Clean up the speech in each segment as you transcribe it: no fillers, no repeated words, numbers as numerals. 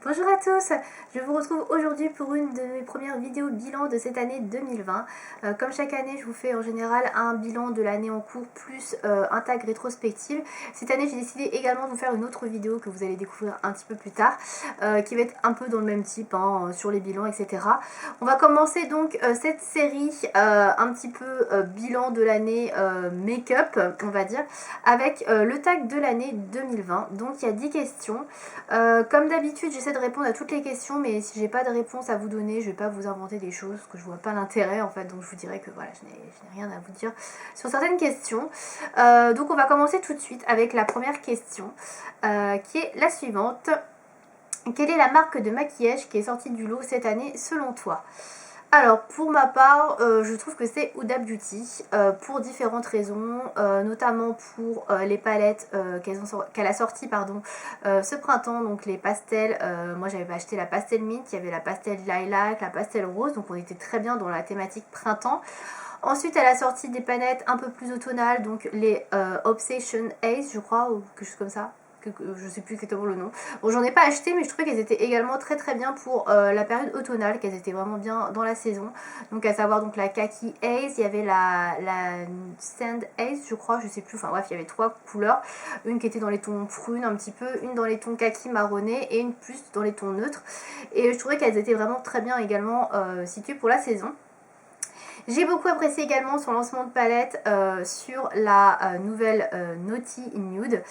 Bonjour à tous, je vous retrouve aujourd'hui pour une de mes premières vidéos bilan de cette année 2020. Comme chaque année, je vous fais en général un bilan de l'année en cours plus un tag rétrospective. Cette année, j'ai décidé également de vous faire une autre vidéo que vous allez découvrir un petit peu plus tard, qui va être un peu dans le même type, sur les bilans, etc. On va commencer donc cette série un petit peu bilan de l'année make-up, on va dire, avec le tag de l'année 2020. Donc il y a 10 questions. Comme d'habitude, j'essaie de répondre à toutes les questions, mais si j'ai pas de réponse à vous donner, je vais pas vous inventer des choses que je vois pas l'intérêt en fait, donc je vous dirais que voilà, je n'ai rien à vous dire sur certaines questions. Donc on va commencer tout de suite avec la première question, qui est la suivante. Quelle est la marque de maquillage qui est sortie du lot cette année selon toi ? Alors pour ma part, je trouve que c'est Huda Beauty pour différentes raisons, notamment pour les palettes qu'elle a sorties ce printemps, donc les pastels. Moi j'avais acheté la pastel mint, il y avait la pastel lilac, la pastel rose, donc on était très bien dans la thématique printemps. Ensuite elle a sorti des palettes un peu plus automnales, donc les Obsession Ace je crois, ou quelque chose comme ça. Je sais plus exactement le nom. Bon, j'en ai pas acheté, mais je trouvais qu'elles étaient également très très bien pour la période automnale, qu'elles étaient vraiment bien dans la saison. Donc à savoir donc la Kaki Haze, il y avait la Sand Haze, je crois, je sais plus. Enfin bref, il y avait 3 couleurs. Une qui était dans les tons prunes un petit peu, une dans les tons kaki marronné et une plus dans les tons neutres. Et je trouvais qu'elles étaient vraiment très bien également situées pour la saison. J'ai beaucoup apprécié également son lancement de palette sur la nouvelle Naughty Nude,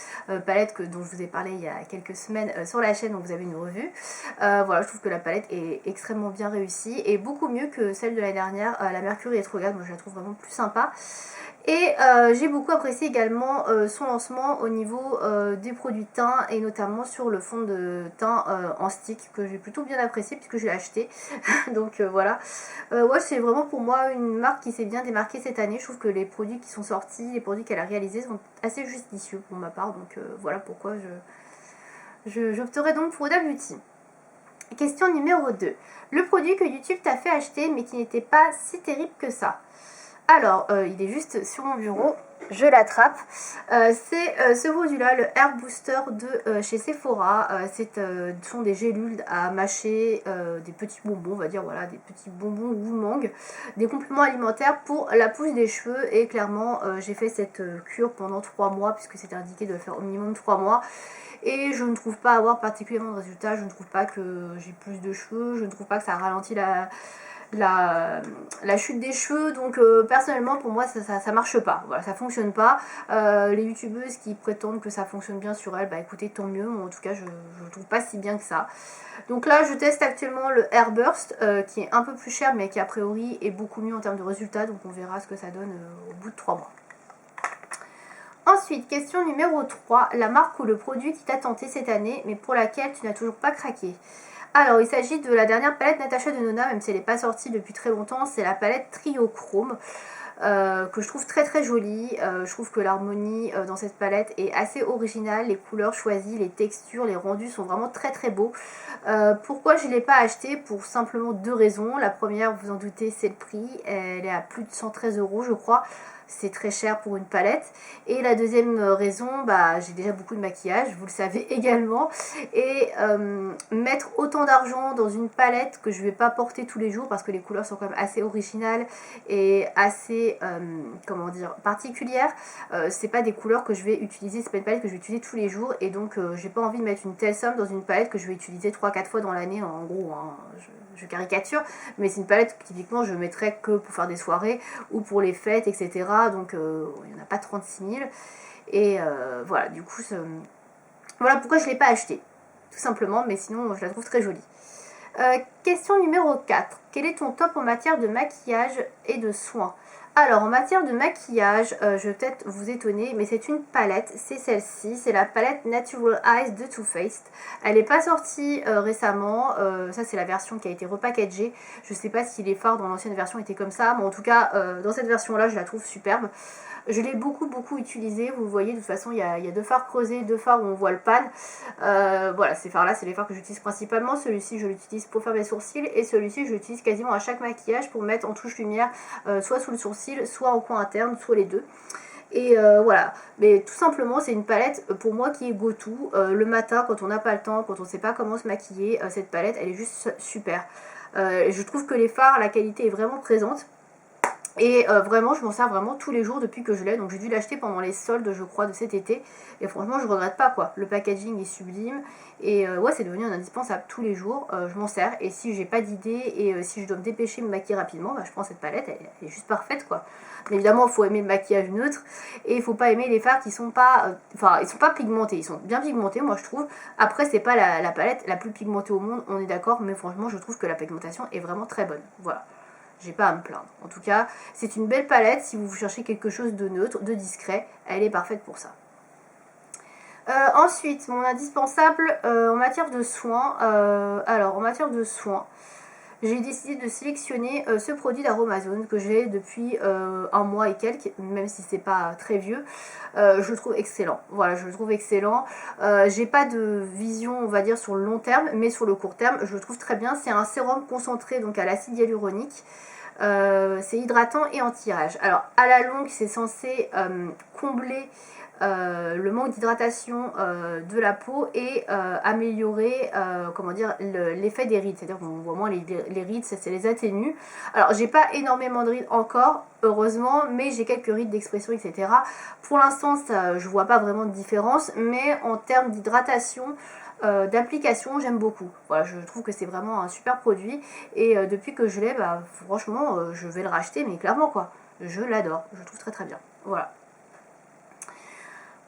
palette dont je vous ai parlé il y a quelques semaines sur la chaîne, donc vous avez une revue. Voilà, je trouve que la palette est extrêmement bien réussie et beaucoup mieux que celle de l'année dernière, la Mercury Retrograde. Moi je la trouve vraiment plus sympa. Et j'ai beaucoup apprécié également son lancement au niveau des produits teint et notamment sur le fond de teint en stick que j'ai plutôt bien apprécié puisque je l'ai acheté. Donc voilà. Ouais, c'est vraiment pour moi une marque qui s'est bien démarquée cette année. Je trouve que les produits qui sont sortis, les produits qu'elle a réalisés sont assez judicieux pour ma part. Donc voilà pourquoi j'opterai donc pour Huda Beauty. Question numéro 2. Le produit que YouTube t'a fait acheter mais qui n'était pas si terrible que ça. Alors, il est juste sur mon bureau, je l'attrape. C'est ce produit-là, le Hair Booster de chez Sephora. Ce sont des gélules à mâcher, des petits bonbons, on va dire, voilà, des petits bonbons goût mangue, des compléments alimentaires pour la pousse des cheveux. Et clairement, j'ai fait cette cure pendant 3 mois, puisque c'était indiqué de le faire au minimum 3 mois. Et je ne trouve pas avoir particulièrement de résultats, je ne trouve pas que j'ai plus de cheveux, je ne trouve pas que ça ralentit la chute des cheveux, donc personnellement pour moi ça marche pas, voilà, ça fonctionne pas. Les youtubeuses qui prétendent que ça fonctionne bien sur elles, bah écoutez, tant mieux, moi, en tout cas je trouve pas si bien que ça. Donc là je teste actuellement le Air Burst qui est un peu plus cher mais qui a priori est beaucoup mieux en termes de résultats, donc on verra ce que ça donne au bout de 3 mois. Ensuite, question numéro 3, la marque ou le produit qui t'a tenté cette année mais pour laquelle tu n'as toujours pas craqué. Alors, il s'agit de la dernière palette Natasha Denona, même si elle n'est pas sortie depuis très longtemps, c'est la palette Trio Chrome, que je trouve très très jolie. Je trouve que l'harmonie dans cette palette est assez originale, les couleurs choisies, les textures, les rendus sont vraiment très très beaux. Pourquoi je ne l'ai pas acheté? Pour simplement 2 raisons. La première, vous en doutez, c'est le prix, elle est à plus de 113 € je crois. C'est très cher pour une palette. Et la deuxième raison, j'ai déjà beaucoup de maquillage, vous le savez également. Et mettre autant d'argent dans une palette que je ne vais pas porter tous les jours parce que les couleurs sont quand même assez originales et assez, particulières. C'est pas des couleurs que je vais utiliser, c'est pas une palette que je vais utiliser tous les jours. Et donc j'ai pas envie de mettre une telle somme dans une palette que je vais utiliser 3-4 fois dans l'année en gros. Je caricature, mais c'est une palette que typiquement je mettrais que pour faire des soirées ou pour les fêtes, etc. Donc il n'y en a pas 36 000. Et voilà, du coup, voilà pourquoi je ne l'ai pas acheté. Tout simplement, mais sinon je la trouve très jolie. Question numéro 4. Quel est ton top en matière de maquillage et de soins? Alors en matière de maquillage, je vais peut-être vous étonner, mais c'est une palette, c'est celle-ci, c'est la palette Natural Eyes de Too Faced. Elle n'est pas sortie récemment, ça c'est la version qui a été repackagée. Je sais pas si les fards dans l'ancienne version étaient comme ça, mais en tout cas dans cette version-là je la trouve superbe. Je l'ai beaucoup utilisé, vous voyez de toute façon il y a 2 fards creusés, 2 fards où on voit le pan. Voilà, ces fards là c'est les fards que j'utilise principalement, celui-ci je l'utilise pour faire mes sourcils et celui-ci je l'utilise quasiment à chaque maquillage pour mettre en touche lumière soit sous le sourcil, soit en coin interne, soit les deux. Et voilà, mais tout simplement c'est une palette pour moi qui est go-to. Le matin quand on n'a pas le temps, quand on ne sait pas comment se maquiller, cette palette elle est juste super. Je trouve que les fards, la qualité est vraiment présente. Et vraiment je m'en sers vraiment tous les jours depuis que je l'ai. Donc j'ai dû l'acheter pendant les soldes je crois de cet été. Et franchement je regrette pas quoi. Le packaging est sublime. Et ouais c'est devenu un indispensable tous les jours. Je m'en sers. Et si j'ai pas d'idée et si je dois me dépêcher, me maquiller rapidement, bah, je prends cette palette. Elle est juste parfaite quoi. Mais évidemment il faut aimer le maquillage neutre. Et il faut pas aimer les fards qui sont pas... Enfin ils sont pas pigmentés. Ils sont bien pigmentés moi je trouve. Après c'est pas la palette la plus pigmentée au monde. On est d'accord. Mais franchement je trouve que la pigmentation est vraiment très bonne. Voilà. J'ai pas à me plaindre. En tout cas, c'est une belle palette. Si vous cherchez quelque chose de neutre, de discret, elle est parfaite pour ça. Ensuite, mon indispensable en matière de soins. Alors, en matière de soins, j'ai décidé de sélectionner ce produit d'Aromazone que j'ai depuis un mois et quelques, même si c'est pas très vieux. Je le trouve excellent. Voilà, je le trouve excellent. J'ai pas de vision, on va dire, sur le long terme, mais sur le court terme, je le trouve très bien. C'est un sérum concentré donc à l'acide hyaluronique. C'est hydratant et anti-âge. Alors à la longue c'est censé combler le manque d'hydratation de la peau et améliorer comment dire l'effet des rides, c'est-à-dire qu'on voit moins les rides, ça les atténue. Alors j'ai pas énormément de rides encore heureusement, mais j'ai quelques rides d'expression etc. Pour l'instant je vois pas vraiment de différence, mais en termes d'hydratation d'application j'aime beaucoup. Voilà, je trouve que c'est vraiment un super produit et depuis que je l'ai, bah, franchement je vais le racheter mais clairement quoi, je l'adore, je le trouve très très bien. Voilà.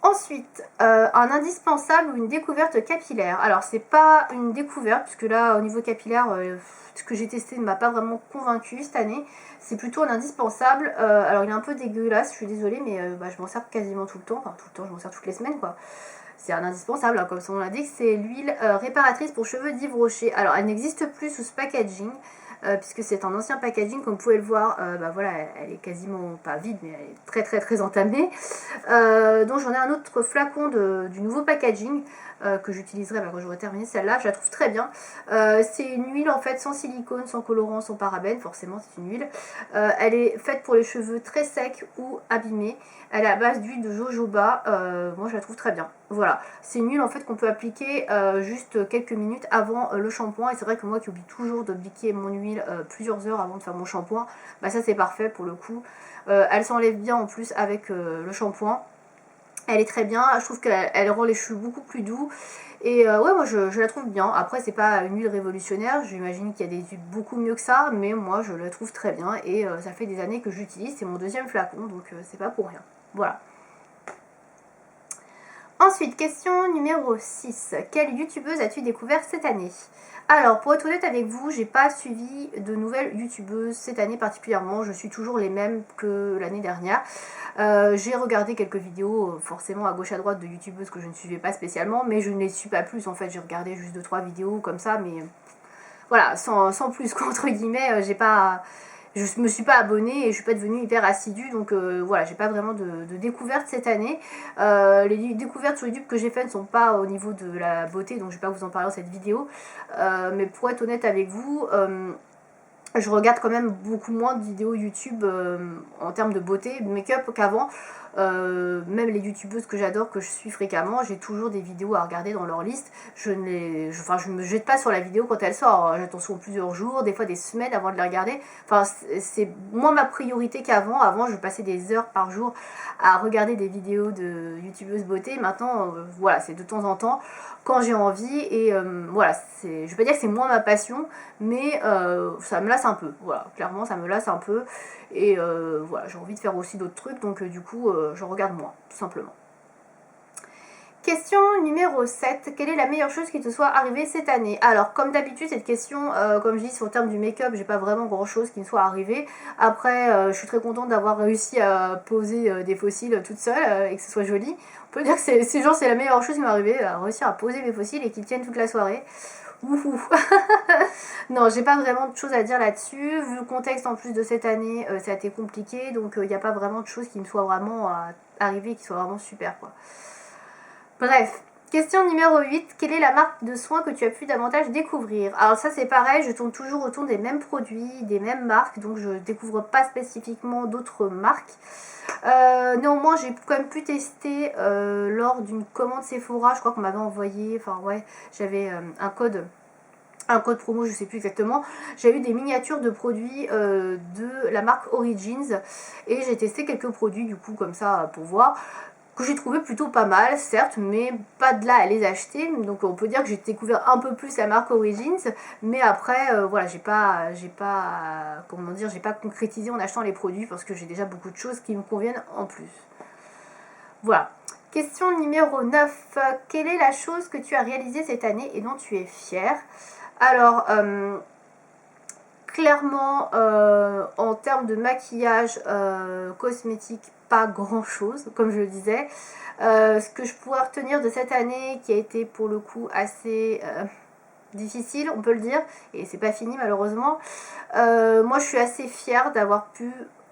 Ensuite, un indispensable ou une découverte capillaire. Alors c'est pas une découverte puisque là au niveau capillaire ce que j'ai testé ne m'a pas vraiment convaincu cette année. C'est plutôt un indispensable. Alors il est un peu dégueulasse, je suis désolée mais bah, je m'en sers quasiment tout le temps. Enfin tout le temps, je m'en sers toutes les semaines quoi. C'est un indispensable, hein, comme son nom l'indique, c'est l'huile réparatrice pour cheveux d'Yves Rocher. Alors elle n'existe plus sous ce packaging, puisque c'est un ancien packaging, comme vous pouvez le voir, bah voilà, elle est quasiment pas vide, mais elle est très très très entamée. Donc j'en ai un autre flacon du nouveau packaging que j'utiliserai bah, quand j'aurai terminé celle-là, je la trouve très bien. C'est une huile en fait sans silicone, sans colorant, sans parabènes, forcément c'est une huile. Elle est faite pour les cheveux très secs ou abîmés. Elle est à base d'huile de jojoba, moi je la trouve très bien. Voilà, c'est une huile en fait qu'on peut appliquer juste quelques minutes avant le shampoing. Et c'est vrai que moi qui oublie toujours de biquer mon huile plusieurs heures avant de faire mon shampoing, bah ça c'est parfait pour le coup. Elle s'enlève bien en plus avec le shampoing. Elle est très bien, je trouve qu'elle rend les cheveux beaucoup plus doux. Et ouais, moi je la trouve bien. Après, c'est pas une huile révolutionnaire, j'imagine qu'il y a des huiles beaucoup mieux que ça, mais moi je la trouve très bien. Et ça fait des années que j'utilise, c'est mon deuxième flacon, donc c'est pas pour rien. Voilà. Ensuite, question numéro 6. Quelle youtubeuse as-tu découvert cette année? Alors, pour être honnête avec vous, j'ai pas suivi de nouvelles youtubeuses cette année particulièrement. Je suis toujours les mêmes que l'année dernière. J'ai regardé quelques vidéos forcément à gauche à droite de youtubeuses que je ne suivais pas spécialement, mais je ne les suis pas plus en fait. J'ai regardé juste 2-3 vidéos comme ça, mais voilà, sans plus qu'entre guillemets, j'ai pas... Je me suis pas abonnée et je suis pas devenue hyper assidue, donc voilà, j'ai pas vraiment de découvertes cette année. Les découvertes sur YouTube que j'ai faites ne sont pas au niveau de la beauté, donc je vais pas vous en parler dans cette vidéo. Mais pour être honnête avec vous, je regarde quand même beaucoup moins de vidéos YouTube en termes de beauté, de make-up qu'avant. Même les youtubeuses que j'adore, que je suis fréquemment, j'ai toujours des vidéos à regarder dans leur liste. Je me jette pas sur la vidéo quand elle sort. J'attends souvent plusieurs jours, des fois des semaines avant de la regarder. Enfin, c'est moins ma priorité qu'avant. Avant, je passais des heures par jour à regarder des vidéos de youtubeuses beauté. Maintenant, voilà, c'est de temps en temps quand j'ai envie. Et voilà, je vais pas dire que c'est moins ma passion, mais ça me lasse un peu. Voilà, clairement, ça me lasse un peu. Et voilà, j'ai envie de faire aussi d'autres trucs, donc du coup, je regarde moins, tout simplement. Question numéro 7. Quelle est la meilleure chose qui te soit arrivée cette année? Alors, comme d'habitude, cette question, comme je dis, sur le terme du make-up, j'ai pas vraiment grand-chose qui me soit arrivé. Après, je suis très contente d'avoir réussi à poser des fossiles toute seule et que ce soit joli. On peut dire que c'est la meilleure chose qui m'est arrivée, réussir à poser mes fossiles et qu'ils tiennent toute la soirée. Ouhou. Non, j'ai pas vraiment de choses à dire là-dessus. Vu le contexte en plus de cette année, ça a été compliqué, donc il n'y a pas vraiment de choses qui me soient vraiment arrivées, qui soient vraiment super quoi. Bref, Question numéro 8. Quelle est la marque de soins que tu as pu davantage découvrir? Alors ça c'est pareil, je tourne toujours autour des mêmes produits, des mêmes marques, donc je découvre pas spécifiquement d'autres marques. Néanmoins j'ai quand même pu tester lors d'une commande Sephora, je crois qu'on m'avait envoyé, enfin ouais, j'avais un code promo, je sais plus exactement. J'ai eu des miniatures de produits de la marque Origins et j'ai testé quelques produits du coup comme ça pour voir, que j'ai trouvé plutôt pas mal, certes, mais pas de là à les acheter. Donc on peut dire que j'ai découvert un peu plus la marque Origins, mais après voilà, j'ai pas comment dire, j'ai pas concrétisé en achetant les produits parce que j'ai déjà beaucoup de choses qui me conviennent en plus. Voilà. Question numéro 9. Quelle est la chose que tu as réalisée cette année et dont tu es fière? Alors, clairement, en termes de maquillage cosmétique, pas grand chose, comme je le disais. Ce que je pourrais retenir de cette année, qui a été pour le coup assez difficile, on peut le dire, et c'est pas fini malheureusement. Moi, je suis assez fière d'avoir pu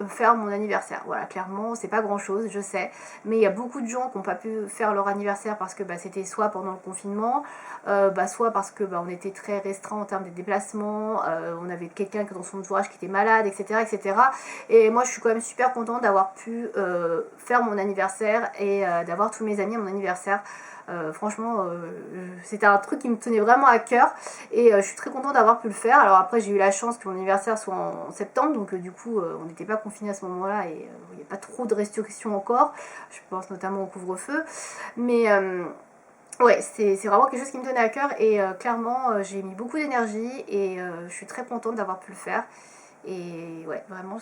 faire mon anniversaire. Voilà, clairement, c'est pas grand chose, je sais, mais il y a beaucoup de gens qui n'ont pas pu faire leur anniversaire parce que c'était soit pendant le confinement, soit parce que on était très restreint en termes de déplacements, on avait quelqu'un dans son entourage qui était malade, etc., etc. Et moi, je suis quand même super contente d'avoir pu faire mon anniversaire et d'avoir tous mes amis à mon anniversaire. Franchement, c'était un truc qui me tenait vraiment à cœur et je suis très contente d'avoir pu le faire. Alors après, j'ai eu la chance que mon anniversaire soit en septembre, donc du coup, on n'était pas confinés à ce moment-là et il n'y a pas trop de restrictions encore. Je pense notamment au couvre-feu. Mais ouais, c'est vraiment quelque chose qui me tenait à cœur et clairement, j'ai mis beaucoup d'énergie et je suis très contente d'avoir pu le faire. Et ouais, vraiment,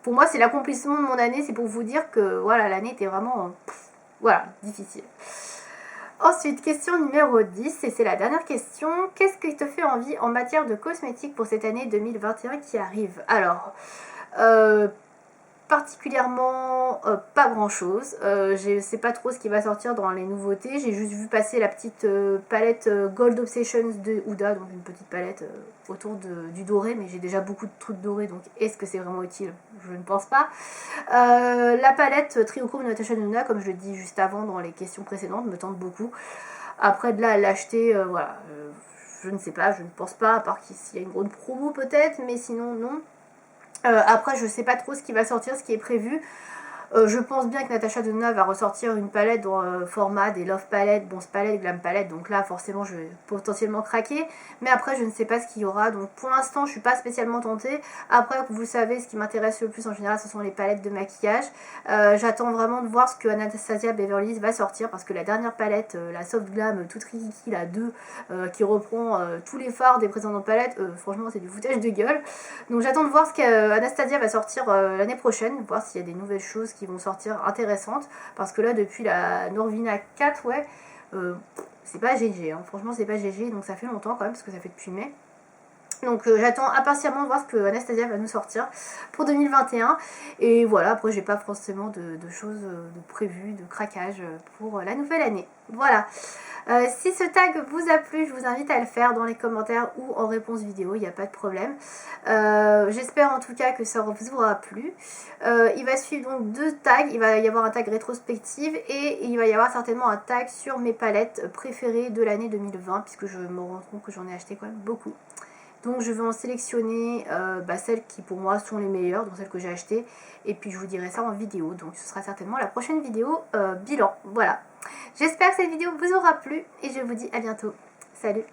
pour moi, c'est l'accomplissement de mon année. C'est pour vous dire que voilà, l'année était vraiment... voilà, difficile. Ensuite, question numéro 10, et c'est la dernière question. Qu'est-ce qui te fait envie en matière de cosmétiques pour cette année 2021 qui arrive? Alors, particulièrement pas grand chose. Je sais pas trop ce qui va sortir dans les nouveautés. J'ai juste vu passer la petite palette Gold Obsessions de Huda, donc une petite palette autour du doré, mais j'ai déjà beaucoup de trucs dorés, donc est-ce que c'est vraiment utile? Je ne pense pas. La palette Triochrome de Natasha Denona, comme je le dis juste avant dans les questions précédentes, me tente beaucoup. Après de là à l'acheter, voilà, je ne sais pas, je ne pense pas, à part s'il y a une grande promo peut-être, mais sinon non. Après, je sais pas trop ce qui va sortir, ce qui est prévu. Je pense bien que Natasha Denona va ressortir une palette dans le format des Love Palette, Bonze Palette, Glam Palette. Donc là, forcément, je vais potentiellement craquer. Mais après, je ne sais pas ce qu'il y aura. Donc pour l'instant, je suis pas spécialement tentée. Après, vous le savez, ce qui m'intéresse le plus en général, ce sont les palettes de maquillage. J'attends vraiment de voir ce que Anastasia Beverly Hills va sortir. Parce que la dernière palette, la Soft Glam, toute rikiki, la 2, qui reprend tous les fards des précédentes palettes, franchement, c'est du foutage de gueule. Donc j'attends de voir ce qu'Anastasia va sortir l'année prochaine. Voir s'il y a des nouvelles choses qui vont sortir intéressantes, parce que là depuis la Norvina 4, ouais, c'est pas GG, hein. Franchement c'est pas GG, donc ça fait longtemps quand même, parce que ça fait depuis mai. Donc j'attends impatiemment de voir ce que Anastasia va nous sortir pour 2021. Et voilà, après j'ai pas forcément de choses de prévues, de craquage pour la nouvelle année. Voilà. Si ce tag vous a plu, je vous invite à le faire dans les commentaires ou en réponse vidéo, il n'y a pas de problème. J'espère en tout cas que ça vous aura plu. Il va suivre donc 2 tags, il va y avoir un tag rétrospective et il va y avoir certainement un tag sur mes palettes préférées de l'année 2020, puisque je me rends compte que j'en ai acheté quand même beaucoup. Donc je vais en sélectionner celles qui pour moi sont les meilleures, donc celles que j'ai achetées. Et puis je vous dirai ça en vidéo, donc ce sera certainement la prochaine vidéo bilan. Voilà. J'espère que cette vidéo vous aura plu et je vous dis à bientôt. Salut!